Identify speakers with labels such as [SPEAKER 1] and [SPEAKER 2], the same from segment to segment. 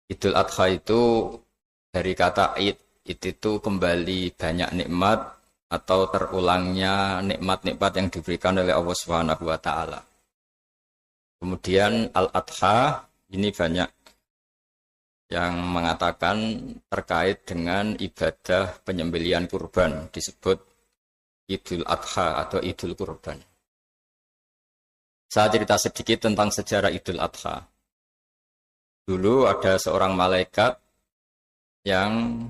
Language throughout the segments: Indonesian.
[SPEAKER 1] Idul Adha itu dari kata id, id itu kembali banyak nikmat atau terulangnya nikmat-nikmat yang diberikan oleh Allah Subhanahu wa taala. Kemudian Al-Adha ini banyak yang mengatakan terkait dengan ibadah penyembelihan kurban disebut Idul Adha atau Idul Kurban. Saya cerita sedikit tentang sejarah Idul Adha. Dulu ada seorang malaikat yang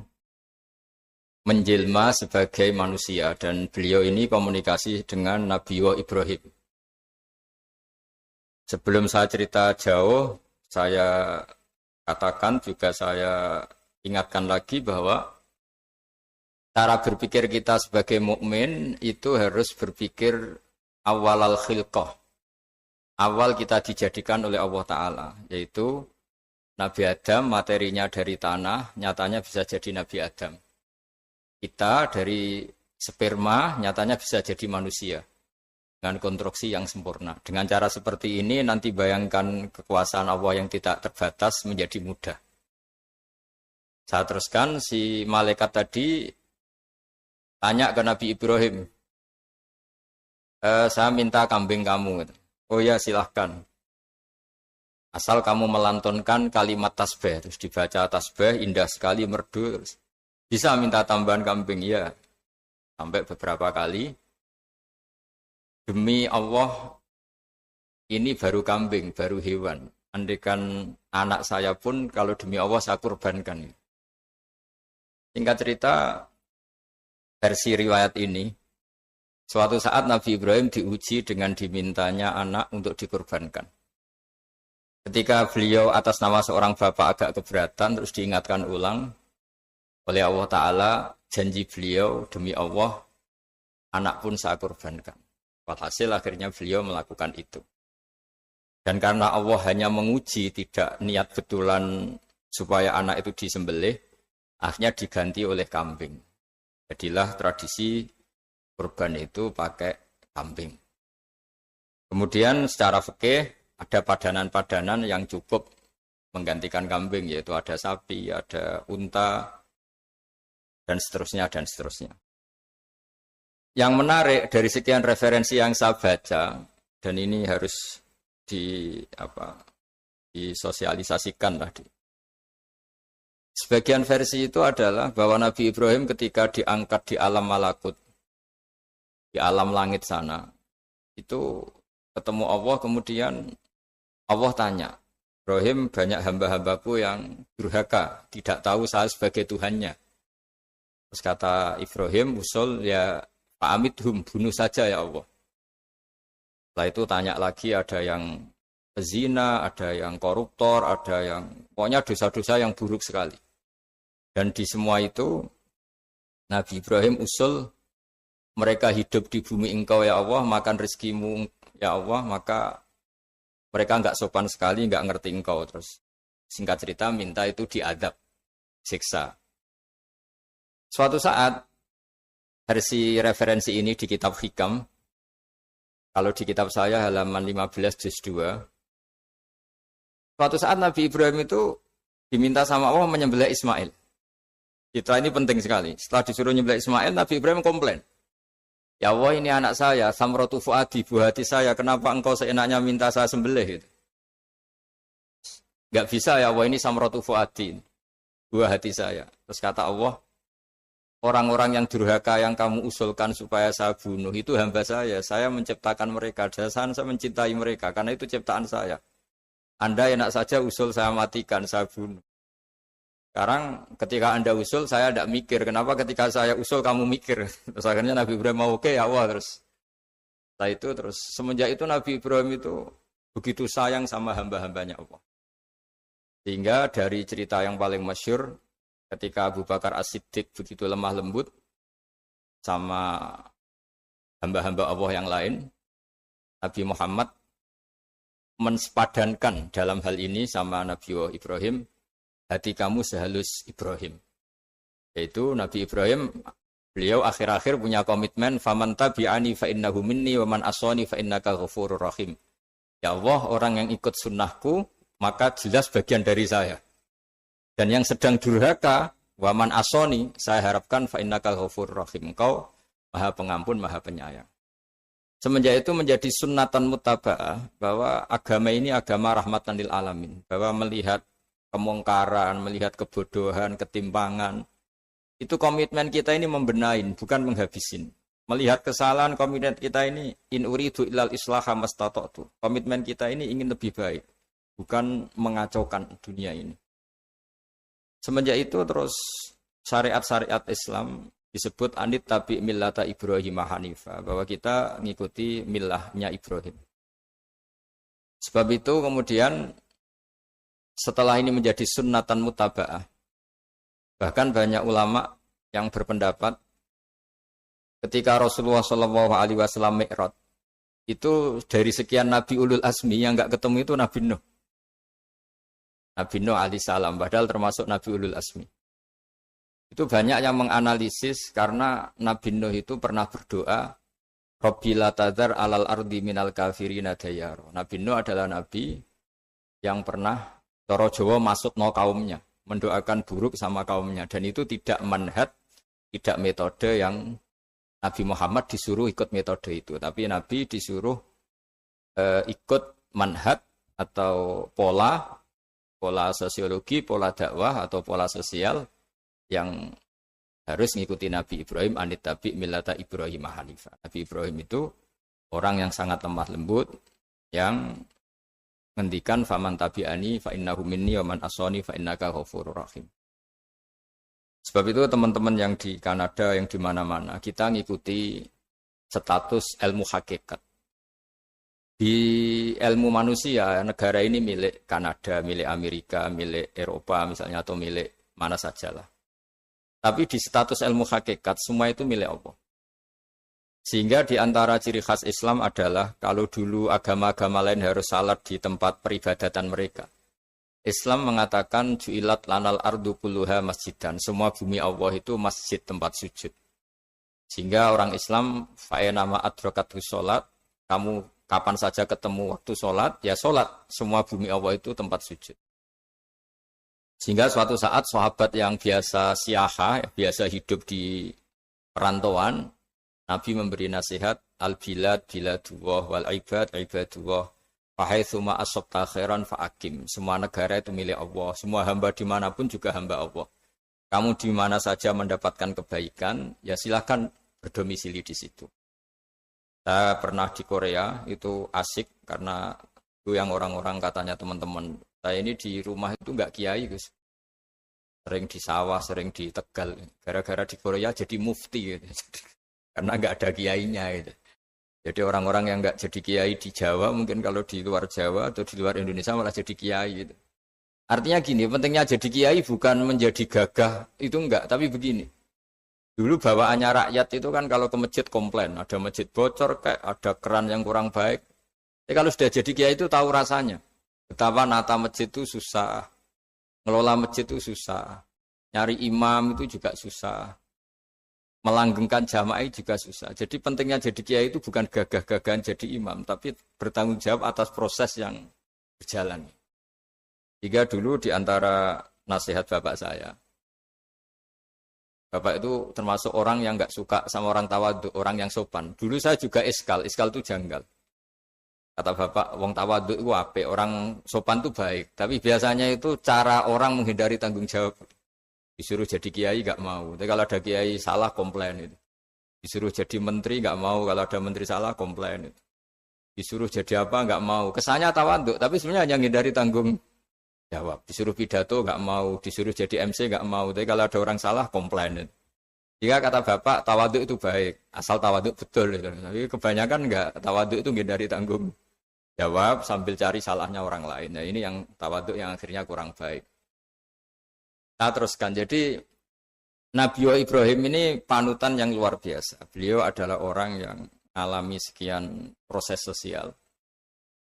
[SPEAKER 1] menjelma sebagai manusia dan beliau ini komunikasi dengan Nabi Ibrahim. Sebelum saya cerita jauh, saya katakan juga saya ingatkan lagi bahwa cara berpikir kita sebagai mukmin itu harus berpikir awal al-khilqah. Awal kita dijadikan oleh Allah Ta'ala, yaitu Nabi Adam materinya dari tanah, nyatanya bisa jadi Nabi Adam. Kita dari sperma, nyatanya bisa jadi manusia. Dengan konstruksi yang sempurna. Dengan cara seperti ini, nanti bayangkan kekuasaan Allah yang tidak terbatas menjadi mudah. Saya teruskan, si malaikat tadi tanya ke Nabi Ibrahim, saya minta kambing kamu. Oh ya, silahkan. Asal kamu melantunkan kalimat tasbih, terus dibaca tasbih, indah sekali, merdu, terus bisa minta tambahan kambing, ya. Sampai beberapa kali. Demi Allah, ini baru kambing, baru hewan. Andaikan anak saya pun, kalau demi Allah saya kurbankan. Singkat cerita, versi riwayat ini, suatu saat Nabi Ibrahim diuji dengan dimintanya anak untuk dikurbankan. Ketika beliau atas nama seorang bapak agak keberatan, terus diingatkan ulang oleh Allah Ta'ala, janji beliau demi Allah, anak pun saya kurbankan. Walhasil akhirnya beliau melakukan itu. Dan karena Allah hanya menguji, tidak niat betulan supaya anak itu disembelih, akhirnya diganti oleh kambing. Jadilah tradisi kurban itu pakai kambing. Kemudian secara fikih ada padanan-padanan yang cukup menggantikan kambing, yaitu ada sapi, ada unta, dan seterusnya, dan seterusnya. Yang menarik dari sekian referensi yang saya baca, dan ini harus disosialisasikan lah. Sebagian versi itu adalah bahwa Nabi Ibrahim ketika diangkat di alam malakut, di alam langit sana, itu ketemu Allah, kemudian Allah tanya, Ibrahim, banyak hamba-hambaku yang durhaka, tidak tahu saya sebagai Tuhannya. Terus kata Ibrahim, usul ya Fa'amidhum, bunuh saja ya Allah. Setelah itu tanya lagi, ada yang pezina, ada yang koruptor, ada yang pokoknya dosa-dosa yang buruk sekali. Dan di semua itu Nabi Ibrahim usul, mereka hidup di bumi engkau ya Allah, makan rezekimu ya Allah, maka mereka enggak sopan sekali, enggak ngerti engkau. Terus singkat cerita minta itu diadab, siksa. Suatu saat versi referensi ini di kitab Hikam, kalau di kitab saya halaman 15 juz 2, suatu saat Nabi Ibrahim itu diminta sama Allah menyembelih Ismail. Kita ini penting sekali. Setelah disuruh menyembelih Ismail, Nabi Ibrahim komplain. Ya Allah, ini anak saya, samratu fuadi, buah hati saya, kenapa engkau seenaknya minta saya sembelih? Gitu. Gak bisa ya Allah, ini samratu fuadi, buah hati saya. Terus kata Allah, orang-orang yang durhaka yang kamu usulkan supaya saya bunuh itu hamba saya menciptakan mereka, dan saya mencintai mereka, karena itu ciptaan saya. Anda enak saja usul saya matikan, saya bunuh. Sekarang ketika Anda usul, saya tidak mikir. Kenapa ketika saya usul kamu mikir? Terus akhirnya Nabi Ibrahim mau oke ya Allah. Setelah itu terus semenjak itu Nabi Ibrahim itu begitu sayang sama hamba-hambanya Allah. Sehingga dari cerita yang paling masyhur, ketika Abu Bakar As-Siddiq begitu lemah lembut sama hamba-hamba Allah yang lain, Nabi Muhammad mensepadankan dalam hal ini sama Nabi Ibrahim, hati kamu sehalus Ibrahim. Yaitu Nabi Ibrahim, beliau akhir-akhir punya komitmen, faman tabi'ani fa innahu minni wa man aswani fa innaka ghafurur rahim. Ya Allah, orang yang ikut sunnahku maka jelas bagian dari saya. Dan yang sedang durhaka, waman asoni, saya harapkan fa innakal ghafurur rahim. Engkau Maha Pengampun, Maha Penyayang. Semenjak itu menjadi sunnatan mutaba'ah bahwa agama ini agama rahmatan lil alamin, bahwa melihat kemungkaran, melihat kebodohan, ketimpangan, itu komitmen kita ini membenahin, bukan menghabisin. Melihat kesalahan, komitmen kita ini in uridu illal islaha mastata'tu. Komitmen kita ini ingin lebih baik, bukan mengacaukan dunia ini. Semenjak itu terus syariat-syariat Islam disebut anit tabi millata Ibrahim Hanifa, bahwa kita mengikuti millahnya Ibrahim. Sebab itu kemudian setelah ini menjadi sunnatan mutaba'ah, bahkan banyak ulama yang berpendapat ketika Rasulullah SAW Mi'raj, itu dari sekian Nabi Ulul Azmi yang enggak ketemu itu Nabi Nuh. Nabi Nuh alaihissalam, padahal termasuk Nabi Ulul Azmi. Itu banyak yang menganalisis karena Nabi Nuh itu pernah berdoa, Rabbi la tadhar alal ardi minal kafirina dayaro. Nabi Nuh adalah Nabi yang pernah cara Jawa maksudno kaumnya, mendoakan buruk sama kaumnya. Dan itu tidak manhaj, tidak metode yang Nabi Muhammad disuruh ikut metode itu. Tapi Nabi disuruh ikut manhaj atau pola sosiologi, pola dakwah atau pola sosial yang harus mengikuti Nabi Ibrahim anit tabi millata Ibrahim Hanifa. Nabi Ibrahim itu orang yang sangat lemah lembut, yang ngendikan faman tabi'ani fa innahu minni wa man asani fa innaka ghafurur rahim. Sebab itu teman-teman yang di Kanada, yang di mana-mana, kita ngikuti status ilmu hakikat. Di ilmu manusia, negara ini milik Kanada, milik Amerika, milik Eropa misalnya, atau milik mana sajalah. Tapi di status ilmu hakikat, semua itu milik Allah. Sehingga di antara ciri khas Islam adalah, kalau dulu agama-agama lain harus salat di tempat peribadatan mereka, Islam mengatakan, ju'ilat lanal ardu kulluha masjidan. Semua bumi Allah itu masjid, tempat sujud. Sehingga orang Islam, fa'enama adrokatu sholat, kamu kapan saja ketemu waktu sholat, ya sholat. Semua bumi Allah itu tempat sujud. Sehingga suatu saat sahabat yang biasa siaha, biasa hidup di perantauan, Nabi memberi nasihat, al-bilad biladullah wal ibad ibadullah, fahaitsuma asabta khairan fa'akim. Semua negara itu milik Allah, semua hamba dimanapun juga hamba Allah. Kamu di mana saja mendapatkan kebaikan, ya silahkan berdomisili di situ. Saya pernah di Korea, itu asik karena itu yang orang-orang katanya teman-teman. Saya ini di rumah itu enggak kiai, Gus. Sering di sawah, sering di Tegal. Gara-gara di Korea jadi mufti gitu. Karena enggak ada kiainya gitu. Jadi orang-orang yang enggak jadi kiai di Jawa, mungkin kalau di luar Jawa atau di luar Indonesia malah jadi kiai gitu. Artinya gini, pentingnya jadi kiai bukan menjadi gagah, itu enggak, tapi begini. Dulu bawaannya rakyat itu kan kalau ke masjid komplain, ada masjid bocor, kayak ada keran yang kurang baik. Kalau sudah jadi kiai itu tahu rasanya. Betapa nata masjid itu susah, ngelola masjid itu susah, nyari imam itu juga susah, melanggengkan jamaah juga susah. Jadi pentingnya jadi kiai itu bukan gagah-gagahan jadi imam, tapi bertanggung jawab atas proses yang berjalan. Jika dulu di antara nasihat bapak saya, bapak itu termasuk orang yang nggak suka sama orang tawadhu, orang yang sopan. Dulu saya juga iskal itu janggal. Kata bapak, wong tawadhu itu apik, orang sopan itu baik. Tapi biasanya itu cara orang menghindari tanggung jawab. Disuruh jadi kiai nggak mau. Tapi kalau ada kiai salah komplain itu. Disuruh jadi menteri nggak mau, kalau ada menteri salah komplain itu. Disuruh jadi apa nggak mau. Kesannya tawadhu, tapi sebenarnya hanya menghindari tanggung jawab. Disuruh pidato nggak mau, disuruh jadi MC nggak mau. Tapi kalau ada orang salah komplain. Jika kata bapak tawaduk itu baik, asal tawaduk betul. Tapi kebanyakan nggak, tawaduk itu menghindari tanggung jawab sambil cari salahnya orang lain. Nah ini yang tawaduk yang akhirnya kurang baik. Nah teruskan, jadi Nabi Ibrahim ini panutan yang luar biasa. Beliau adalah orang yang alami sekian proses sosial,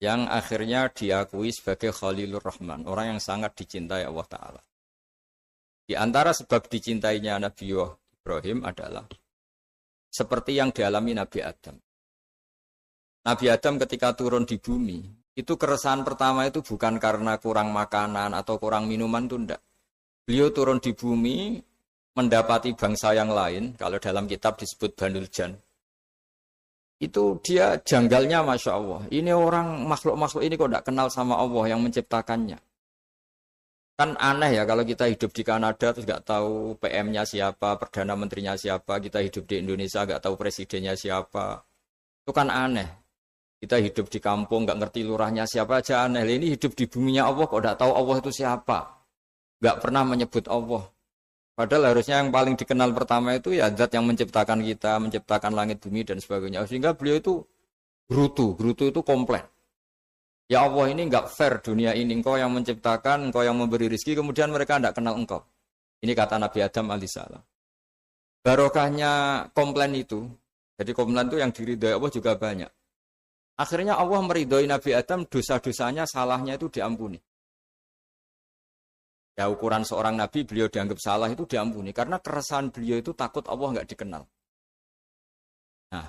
[SPEAKER 1] yang akhirnya diakui sebagai Khalilur Rahman, orang yang sangat dicintai Allah Ta'ala. Di antara sebab dicintainya Nabi Ibrahim adalah seperti yang dialami Nabi Adam. Nabi Adam ketika turun di bumi, itu keresahan pertama itu bukan karena kurang makanan atau kurang minuman, itu enggak. Beliau turun di bumi, mendapati bangsa yang lain, kalau dalam kitab disebut Banul Jan. Itu dia janggalnya Masya Allah. Ini orang makhluk-makhluk ini kok tidak kenal sama Allah yang menciptakannya. Kan aneh ya kalau kita hidup di Kanada terus nggak tahu PM-nya siapa, Perdana Menterinya siapa, kita hidup di Indonesia nggak tahu presidennya siapa. Itu kan aneh. Kita hidup di kampung nggak ngerti lurahnya siapa aja aneh. Ini hidup di buminya Allah kok nggak tahu Allah itu siapa. Nggak pernah menyebut Allah. Padahal harusnya yang paling dikenal pertama itu ya zat yang menciptakan kita, menciptakan langit bumi dan sebagainya. Sehingga beliau itu gerutu itu komplain. Ya Allah ini enggak fair dunia ini, engkau yang menciptakan, engkau yang memberi rezeki, kemudian mereka tidak kenal engkau. Ini kata Nabi Adam alaihissalam. Barokahnya komplain itu, jadi komplain itu yang diridhoi Allah juga banyak. Akhirnya Allah meridhoi Nabi Adam, dosa-dosanya, salahnya itu diampuni. Ya ukuran seorang Nabi, beliau dianggap salah itu diampuni, karena keresahan beliau itu takut Allah enggak dikenal. Nah,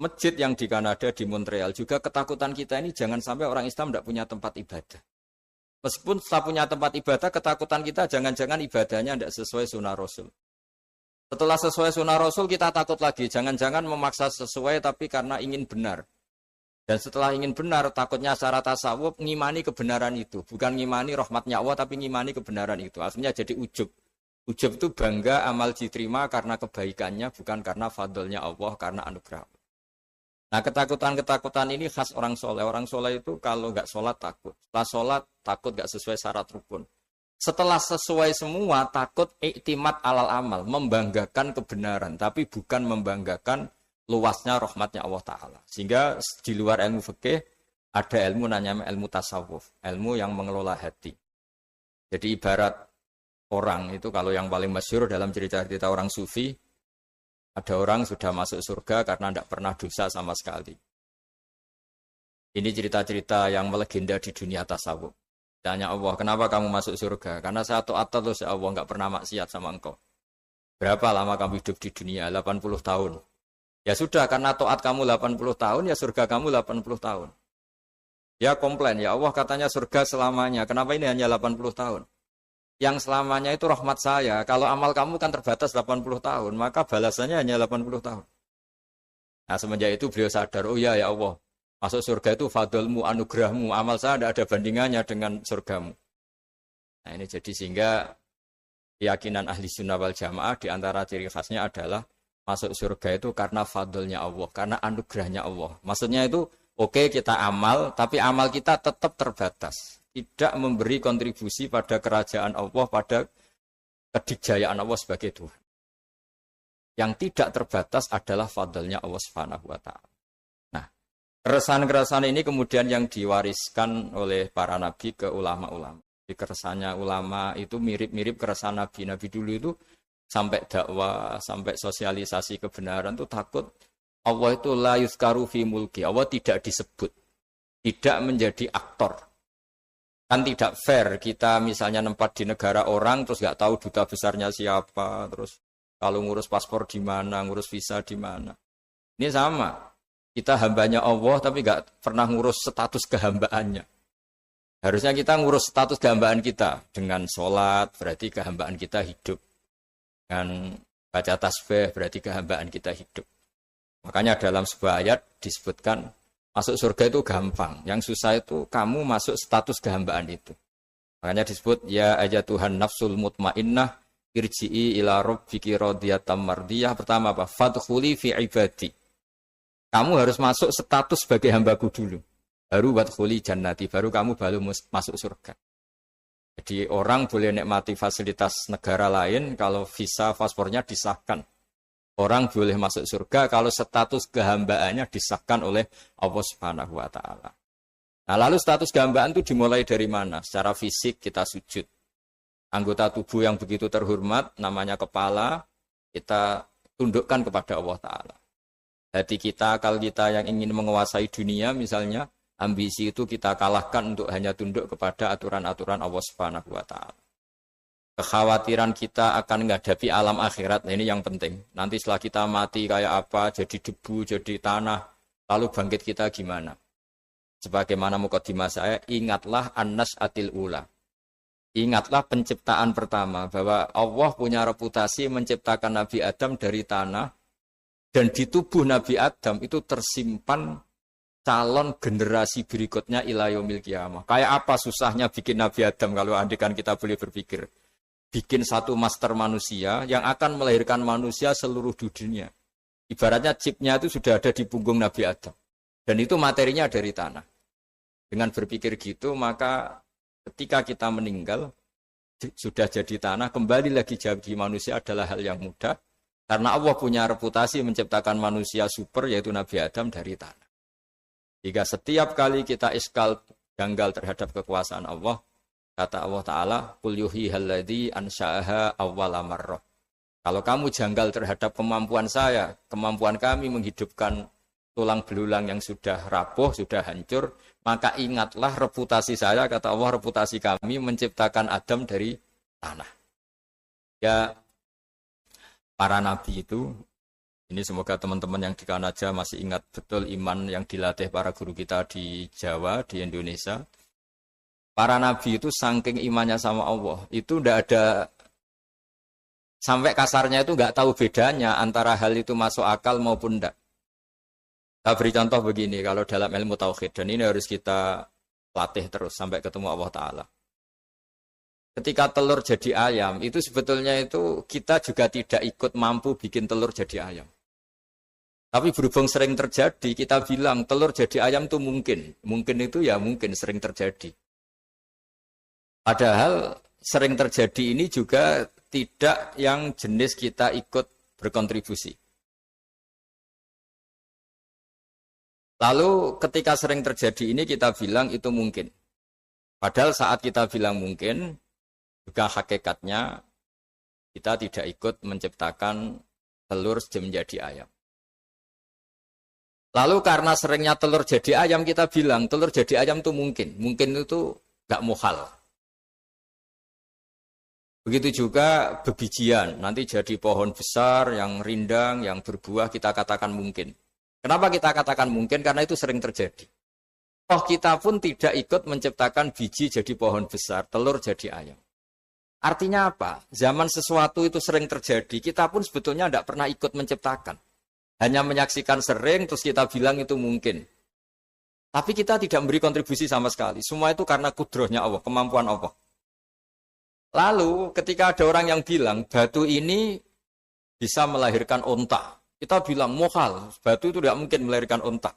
[SPEAKER 1] masjid yang di Kanada, di Montreal juga ketakutan kita ini jangan sampai orang Islam tidak punya tempat ibadah. Meskipun setelah punya tempat ibadah, ketakutan kita jangan-jangan ibadahnya tidak sesuai sunnah Rasul. Setelah sesuai sunnah Rasul kita takut lagi, jangan-jangan memaksa sesuai tapi karena ingin benar. Dan setelah ingin benar, takutnya syarat tasawuf ngimani kebenaran itu. Bukan ngimani rahmatnya Allah tapi ngimani kebenaran itu. Asalnya jadi ujub. Ujub itu bangga amal diterima karena kebaikannya, bukan karena fadlnya Allah, karena anugerah. Nah ketakutan-ketakutan ini khas orang soleh. Orang soleh itu kalau nggak sholat takut. Setelah sholat takut nggak sesuai syarat rukun. Setelah sesuai semua takut iktimat alal amal. Membanggakan kebenaran. Tapi bukan membanggakan luasnya rahmatnya Allah Ta'ala. Sehingga di luar ilmu fikih ada ilmu namanya ilmu tasawuf. Ilmu yang mengelola hati. Jadi ibarat orang itu kalau yang paling masyhur dalam cerita-cerita orang sufi. Ada orang sudah masuk surga karena tidak pernah dosa sama sekali. Ini cerita-cerita yang melegenda di dunia tasawuf. Tanya Allah, kenapa kamu masuk surga? Karena saya taat terus ya Allah, nggak pernah maksiat sama engkau. Berapa lama kamu hidup di dunia? 80 tahun. Ya sudah, karena taat kamu 80 tahun, ya surga kamu 80 tahun. Ya komplain, ya Allah katanya surga selamanya. Kenapa ini hanya 80 tahun? Yang selamanya itu rahmat saya. Kalau amal kamu kan terbatas 80 tahun, maka balasannya hanya 80 tahun. Nah semenjak itu beliau sadar, oh ya Allah, masuk surga itu fadlmu, anugerahmu, amal saya tidak ada bandingannya dengan surgamu. Nah ini jadi sehingga keyakinan ahli sunnah wal jamaah diantara ciri khasnya adalah masuk surga itu karena fadlnya Allah, karena anugerahnya Allah. Maksudnya itu oke, kita amal, tapi amal kita tetap terbatas. Tidak memberi kontribusi pada kerajaan Allah, pada kedikjayaan Allah sebagai Tuhan. Yang tidak terbatas adalah fadlnya Allah Subhanahu wa Ta'ala. Nah, keresahan-keresahan ini kemudian yang diwariskan oleh para nabi ke ulama-ulama. Di keresahannya ulama itu mirip-mirip keresahan nabi. Nabi dulu itu sampai dakwah, sampai sosialisasi kebenaran itu takut Allah itu la yuzkaru fi mulki. Allah tidak disebut. Tidak menjadi aktor. Kan tidak fair kita misalnya nempat di negara orang terus nggak tahu duta besarnya siapa, terus kalau ngurus paspor di mana, ngurus visa di mana. Ini sama, kita hambanya Allah tapi nggak pernah ngurus status kehambaannya. Harusnya kita ngurus status kehambaan kita dengan sholat, berarti kehambaan kita hidup. Dengan baca tasbih berarti kehambaan kita hidup. Makanya dalam sebuah ayat disebutkan masuk surga itu gampang. Yang susah itu kamu masuk status kehambaan itu. Makanya disebut ya aja Tuhan nafsul mutmainnah irji'i ila rabbiki radiyatan mardiyah. Pertama apa? Fadkhuli fi ibadi. Kamu harus masuk status sebagai hambaku dulu. Baru wadkhuli jannati, baru kamu masuk surga. Jadi orang boleh nikmati fasilitas negara lain kalau visa paspornya disahkan. Orang boleh masuk surga kalau status kehambaannya disahkan oleh Allah Subhanahu wa Ta'ala. Nah, lalu status kehambaan itu dimulai dari mana? Secara fisik kita sujud. Anggota tubuh yang begitu terhormat, namanya kepala, kita tundukkan kepada Allah Ta'ala. Hati kita, akal kita yang ingin menguasai dunia misalnya, ambisi itu kita kalahkan untuk hanya tunduk kepada aturan-aturan Allah Subhanahu wa Ta'ala. Kekhawatiran kita akan menghadapi alam akhirat, nah ini yang penting. Nanti setelah kita mati kayak apa, jadi debu, jadi tanah, lalu bangkit kita gimana? Sebagaimana mukadimah saya, ingatlah an-nas'atil ula. Ingatlah penciptaan pertama, bahwa Allah punya reputasi menciptakan Nabi Adam dari tanah, dan di tubuh Nabi Adam itu tersimpan calon generasi berikutnya ila yaumil qiyamah. Kayak apa susahnya bikin Nabi Adam kalau andikan kita boleh berpikir. Bikin satu master manusia yang akan melahirkan manusia seluruh dunia. Ibaratnya chipnya itu sudah ada di punggung Nabi Adam. Dan itu materinya dari tanah. Dengan berpikir gitu, maka ketika kita meninggal, sudah jadi tanah, kembali lagi jadi manusia adalah hal yang mudah. Karena Allah punya reputasi menciptakan manusia super, yaitu Nabi Adam dari tanah. Jika setiap kali kita iskal janggal terhadap kekuasaan Allah, kata Allah Ta'ala, Qul yuhihal ladzi ansha'aha awwala marrah. Kalau kamu janggal terhadap kemampuan saya, kemampuan kami menghidupkan tulang belulang yang sudah rapuh, sudah hancur, maka ingatlah reputasi saya, kata Allah, reputasi kami menciptakan Adam dari tanah. Ya, para nabi itu, ini semoga teman-teman yang di Kanaja masih ingat betul iman yang dilatih para guru kita di Jawa, di Indonesia. Para nabi itu saking imannya sama Allah, itu tidak ada, sampai kasarnya itu nggak tahu bedanya antara hal itu masuk akal maupun tidak. Saya beri contoh begini, kalau dalam ilmu tauhid, dan ini harus kita latih terus sampai ketemu Allah Ta'ala. Ketika telur jadi ayam, itu sebetulnya itu kita juga tidak ikut mampu bikin telur jadi ayam. Tapi berhubung sering terjadi, kita bilang telur jadi ayam itu mungkin. Mungkin itu ya mungkin sering terjadi. Padahal sering terjadi ini juga tidak yang jenis kita ikut berkontribusi. Lalu ketika sering terjadi ini kita bilang itu mungkin. Padahal saat kita bilang mungkin, juga hakikatnya kita tidak ikut menciptakan telur menjadi ayam. Lalu karena seringnya telur jadi ayam, kita bilang telur jadi ayam itu mungkin. Mungkin itu gak muhal. Begitu juga bebijian, nanti jadi pohon besar yang rindang, yang berbuah, kita katakan mungkin. Kenapa kita katakan mungkin? Karena itu sering terjadi. Toh kita pun tidak ikut menciptakan biji jadi pohon besar, telur jadi ayam. Artinya apa? Zaman sesuatu itu sering terjadi, kita pun sebetulnya tidak pernah ikut menciptakan. Hanya menyaksikan sering, terus kita bilang itu mungkin. Tapi kita tidak memberi kontribusi sama sekali. Semua itu karena kudrohnya Allah, kemampuan Allah. Lalu ketika ada orang yang bilang, batu ini bisa melahirkan onta. Kita bilang, mohal, batu itu tidak mungkin melahirkan onta.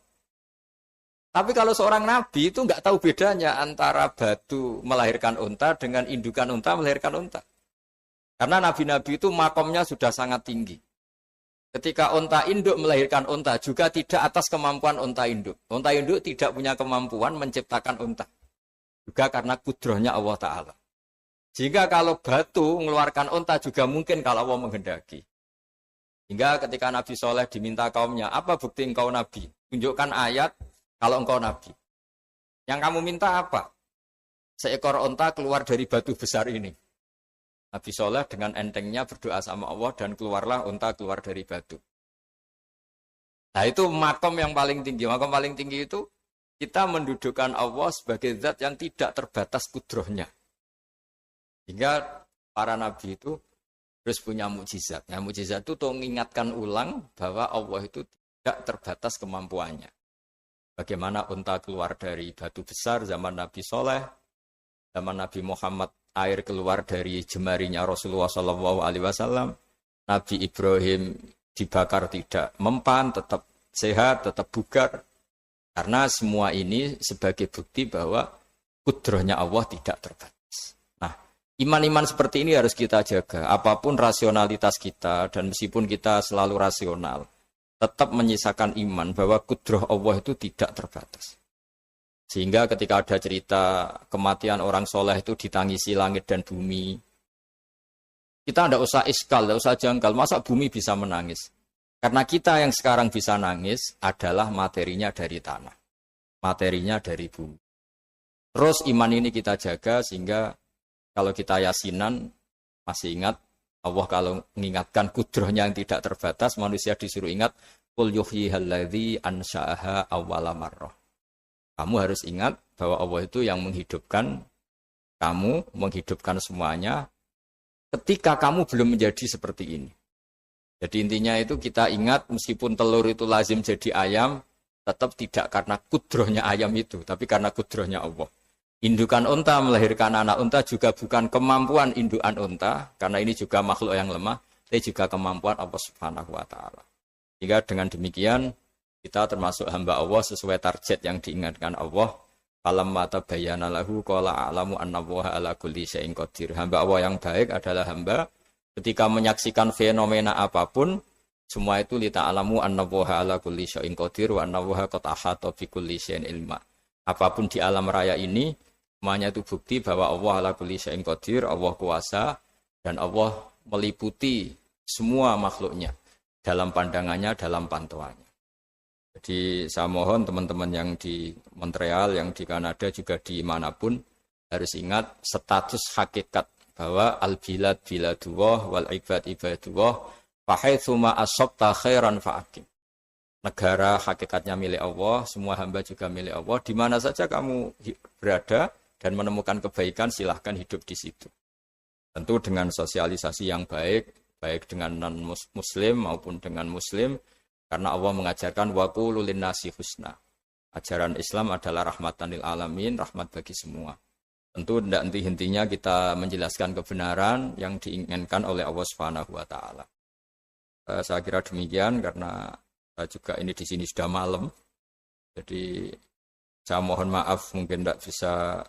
[SPEAKER 1] Tapi kalau seorang nabi itu nggak tahu bedanya antara batu melahirkan unta dengan indukan unta melahirkan unta. Karena nabi-nabi itu makomnya sudah sangat tinggi. Ketika unta induk melahirkan unta juga tidak atas kemampuan unta induk. Unta induk tidak punya kemampuan menciptakan unta. Juga karena kudrohnya Allah Ta'ala. Jika kalau batu mengeluarkan unta juga mungkin kalau Allah menghendaki. Hingga ketika Nabi Soleh diminta kaumnya, apa bukti engkau nabi? Tunjukkan ayat kalau engkau nabi. Yang kamu minta apa? Seekor unta keluar dari batu besar ini. Nabi Soleh dengan entengnya berdoa sama Allah dan keluarlah unta keluar dari batu. Nah itu makom yang paling tinggi. Makom paling tinggi itu kita mendudukkan Allah sebagai zat yang tidak terbatas kudrohnya. Hingga para nabi itu terus punya mukjizat. Nah, mukjizat itu untuk mengingatkan ulang bahwa Allah itu tidak terbatas kemampuannya. Bagaimana unta keluar dari batu besar zaman Nabi Soleh, zaman Nabi Muhammad air keluar dari jemarinya Rasulullah SAW, Nabi Ibrahim dibakar tidak mempan, tetap sehat, tetap bugar. Karena semua ini sebagai bukti bahwa kudrohnya Allah tidak terbatas. Iman-iman seperti ini harus kita jaga. Apapun rasionalitas kita, dan meskipun kita selalu rasional, tetap menyisakan iman bahwa kudroh Allah itu tidak terbatas. Sehingga ketika ada cerita kematian orang soleh itu ditangisi langit dan bumi, kita tidak usah iskal, tidak usah janggal. Masa bumi bisa menangis? Karena kita yang sekarang bisa nangis adalah materinya dari tanah. Materinya dari bumi. Terus iman ini kita jaga sehingga kalau kita yasinan, masih ingat, Allah kalau mengingatkan kudrohnya yang tidak terbatas, manusia disuruh ingat, Qul yuhyihal ladzi ansha'aha awwala marrah. Kamu harus ingat bahwa Allah itu yang menghidupkan kamu, menghidupkan semuanya, ketika kamu belum menjadi seperti ini. Jadi intinya itu kita ingat meskipun telur itu lazim jadi ayam, tetap tidak karena kudrohnya ayam itu, tapi karena kudrohnya Allah. Indukan unta melahirkan anak unta juga bukan kemampuan indukan unta, karena ini juga makhluk yang lemah, tapi juga kemampuan Allah Subhanahu wa Ta'ala. Sehingga dengan demikian kita termasuk hamba Allah sesuai target yang diingatkan Allah. Falamma tabayyana lahu qala a'lamu annallaha ala kulli syai'in qadir. Hamba Allah yang baik adalah hamba ketika menyaksikan fenomena apapun, semua itu li ta'lamu annallaha ala kulli syai'in qadir wa annallaha qad ahata bi kulli syai'in ilma. Apapun di alam raya ini, semuanya itu bukti bahwa Allah ala kulli syai'in qadir, Allah kuasa dan Allah meliputi semua makhluknya dalam pandangannya, dalam pantauannya. Jadi saya mohon teman-teman yang di Montreal, yang di Kanada, juga di manapun harus ingat status hakikat bahwa al-bilad biladullah wal ibad ibadullah fahaitsuma asabta khairan fa'akim. Negara hakikatnya milik Allah, semua hamba juga milik Allah. Di mana saja kamu berada dan menemukan kebaikan, silahkan hidup di situ. Tentu dengan sosialisasi yang baik, baik dengan non-muslim maupun dengan muslim. Karena Allah mengajarkan wa qulu linnasi husna. Ajaran Islam adalah rahmatan lil alamin, rahmat bagi semua. Tentu tidak henti-hentinya kita menjelaskan kebenaran yang diinginkan oleh Allah Subhanahu wa Ta'ala. Saya kira demikian karena saya juga ini di sini sudah malam. Jadi saya mohon maaf mungkin tidak bisa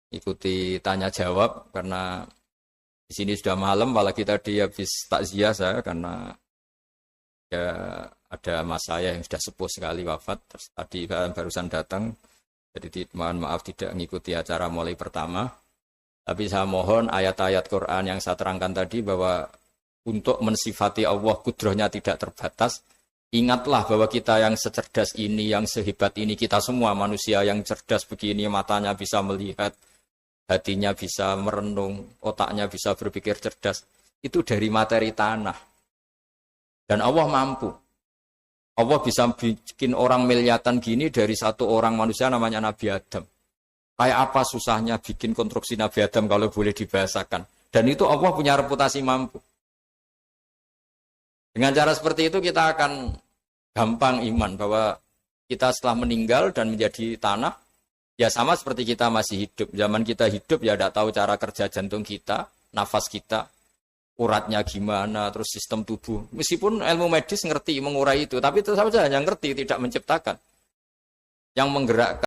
[SPEAKER 1] ikuti tanya jawab karena di sini sudah malam, apalagi tadi habis takziah saya karena ya ada mas saya yang sudah sepuh sekali wafat, terus tadi barusan datang, jadi mohon maaf tidak mengikuti acara mulai pertama. Tapi saya mohon ayat-ayat Quran yang saya terangkan tadi bahwa untuk mensifati Allah kudrohnya tidak terbatas. Ingatlah bahwa kita yang secerdas ini, yang sehebat ini, kita semua manusia yang cerdas begini, matanya bisa melihat, hatinya bisa merenung, otaknya bisa berpikir cerdas, itu dari materi tanah. Dan Allah mampu. Allah bisa bikin orang miliatan gini dari satu orang manusia namanya Nabi Adam. Kayak apa susahnya bikin konstruksi Nabi Adam kalau boleh dibahasakan. Dan itu Allah punya reputasi mampu. Dengan cara seperti itu kita akan gampang iman bahwa kita setelah meninggal dan menjadi tanah, ya sama seperti kita masih hidup. Zaman kita hidup ya tidak tahu cara kerja jantung kita, nafas kita, uratnya gimana, terus sistem tubuh. Meskipun ilmu medis ngerti mengurai itu, tapi tetap saja hanya ngerti, tidak menciptakan. Yang menggerakkan